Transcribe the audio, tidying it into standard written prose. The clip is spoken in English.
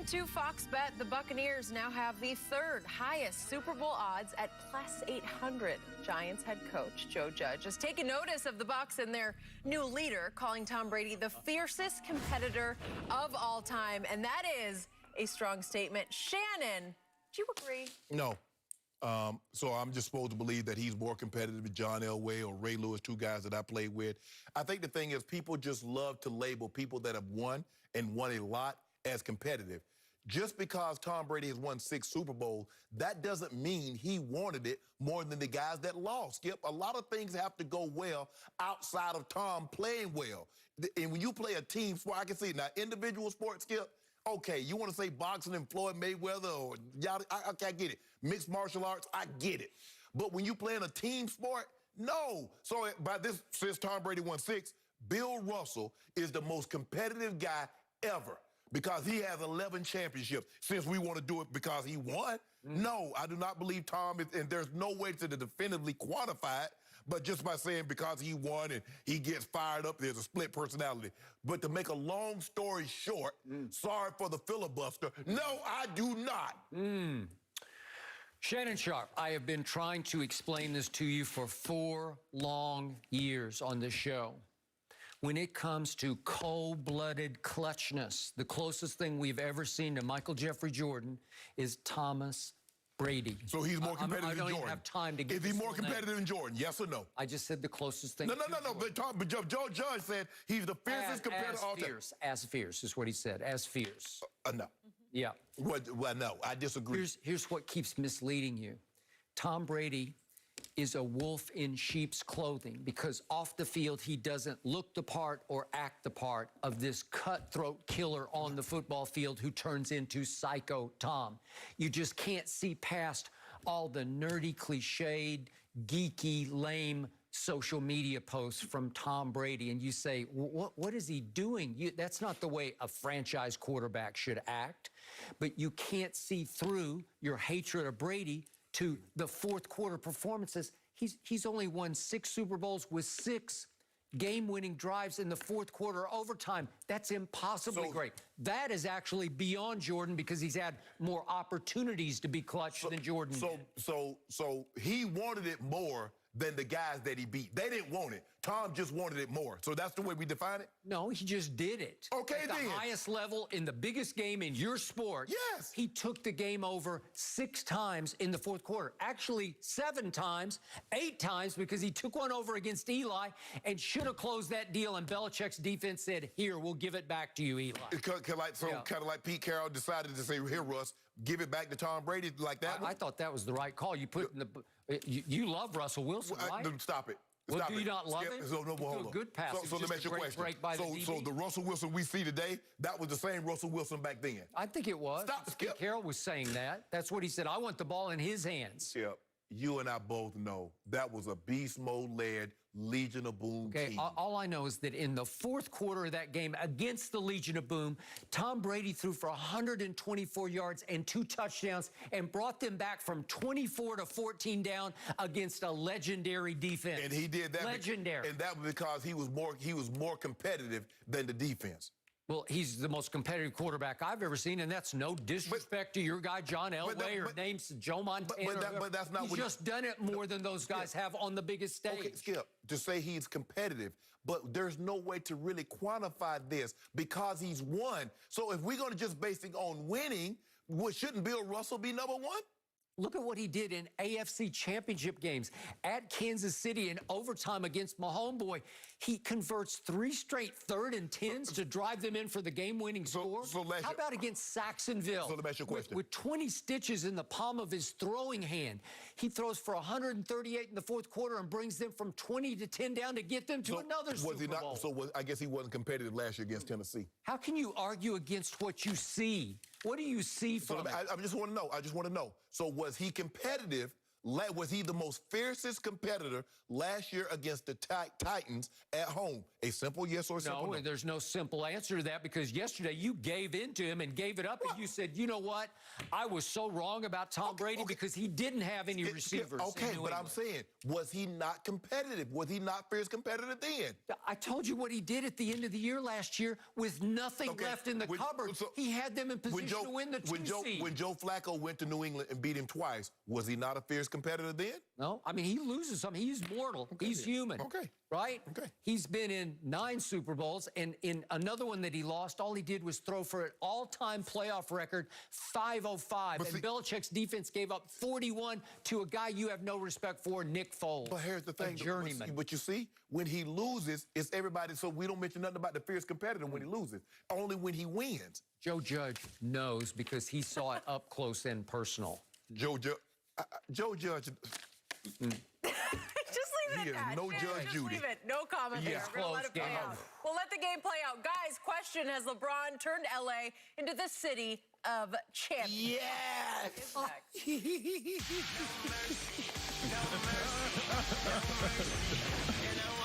To Fox Bet, the Buccaneers now have the third highest Super Bowl odds at plus 800. Giants head coach Joe Judge has taken notice of the Bucs and their new leader, calling Tom Brady the fiercest competitor of all time. And that is a strong statement. Shannon, do you agree? No. So I'm just supposed to believe that he's more competitive than John Elway or Ray Lewis, two guys that I played with. I think the thing is people just love to label people that have won and won a lot as competitive. Just because Tom Brady has won 6 Super Bowls, that doesn't mean he wanted it more than the guys that lost. Skip, a lot of things have to go well outside of Tom playing well. And when you play a team sport, I can see it. Now, individual sports, Skip, okay, you want to say boxing and Floyd Mayweather or y'all, I get it. Mixed martial arts, I get it. But when you play in a team sport, no. So since Tom Brady won 6, Bill Russell is the most competitive guy ever, because he has 11 championships. Since we want to do it because he won, no, I do not believe Tom is, and there's no way to definitively quantify it, but just by saying because he won and he gets fired up, there's a split personality. But to make a long story short, sorry for the filibuster, no, I do not. Shannon Sharp, I have been trying to explain this to you for 4 long years on this show. When it comes to cold-blooded clutchness, the closest thing we've ever seen to Michael Jeffrey Jordan is Thomas Brady. So he's more competitive than Jordan? I don't even have time to get Is he more competitive than Jordan, yes or no? I just said the closest thing. No, but Joe Judge said he's the fiercest competitor of all time. As fierce is what he said, as fierce. No. Yeah. Well, no, I disagree. Here's what keeps misleading you. Tom Brady is a wolf in sheep's clothing, because off the field he doesn't look the part or act the part of this cutthroat killer on the football field who turns into Psycho Tom. You just can't see past all the nerdy, cliched, geeky, lame social media posts from Tom Brady, and you say, what is he doing? That's not the way a franchise quarterback should act. But you can't see through your hatred of Brady to the fourth quarter performances. He's only won 6 Super Bowls with 6 game-winning drives in the fourth quarter overtime. That's impossibly great. That is actually beyond Jordan, because he's had more opportunities to be clutch than Jordan did. So he wanted it more than the guys that he beat. They didn't want it. Tom just wanted it more. So that's the way we define it? No, he just did it. Okay, At the highest level in the biggest game in your sport. Yes. He took the game over 6 times in the fourth quarter. Actually, 7 times, 8 times, because he took one over against Eli and should have closed that deal, and Belichick's defense said, here, we'll give it back to you, Eli. Kind of like Pete Carroll decided to say, here, Russ, give it back to Tom Brady like that. I thought that was the right call. You put in the... You love Russell Wilson, right? Stop it. Well, do you not love him? So, no, hold on. Good pass. So let me ask you a question. So the Russell Wilson we see today, that was the same Russell Wilson back then? I think it was. Skip. Carroll was saying that. That's what he said. I want the ball in his hands. Skip, you and I both know that was a beast mode-led Legion of Boom team. All I know is that in the fourth quarter of that game against the Legion of Boom, Tom Brady threw for 124 yards and 2 touchdowns and brought them back from 24 to 14 down against a legendary defense. And he did that. Legendary. And that was because he was more competitive than the defense. Well, he's the most competitive quarterback I've ever seen, and that's no disrespect to your guy, John Elway, or names Joe Montana. But that's not he's what just done it more than those guys have on the biggest stage. Okay, Skip, to say he's competitive, but there's no way to really quantify this because he's won. So if we're going to just base it on winning, shouldn't Bill Russell be number 1? Look at what he did in AFC championship games at Kansas City in overtime against my homeboy. He converts 3 straight 3rd and 10s to drive them in for the game-winning score. How about against Saxonville? So let me ask you a question. With 20 stitches in the palm of his throwing hand, he throws for 138 in the fourth quarter and brings them from 20 to 10 down to get them to another Super Bowl. So I guess he wasn't competitive last year against Tennessee. How can you argue against what you see? What do you see from it? I just want to know. So was he competitive Was he the most fiercest competitor last year against the Titans at home? A simple yes or simple no? No, there's no simple answer to that, because yesterday you gave in to him and gave it up, and you said, you know what? I was so wrong about Tom Brady because he didn't have any receivers. Okay, but I'm saying, was he not competitive? Was he not fierce competitive then? I told you what he did at the end of the year last year with nothing left in the cupboard. So he had them in position to win the seed. When Joe Flacco went to New England and beat him twice, was he not a fierce competitor then? No, I mean, he loses some. He's mortal. Okay, he's human. Okay. Right? Okay. He's been in 9 Super Bowls, and in another one that he lost, all he did was throw for an all-time playoff record, 505. And Belichick's defense gave up 41 to a guy you have no respect for, Nick Foles. But here's the thing. A journeyman. But you see, when he loses, it's everybody. So we don't mention nothing about the fierce competitor when he loses. Only when he wins. Joe Judge knows because he saw it up close and personal. Joe Judge. Just leave it at that. No Judge Just Judy. leave it. No comment there. We're gonna let it play out. We'll let the game play out. Guys, question, has LeBron turned LA into the city of champions? Yes! No mercy, no mercy, no mercy.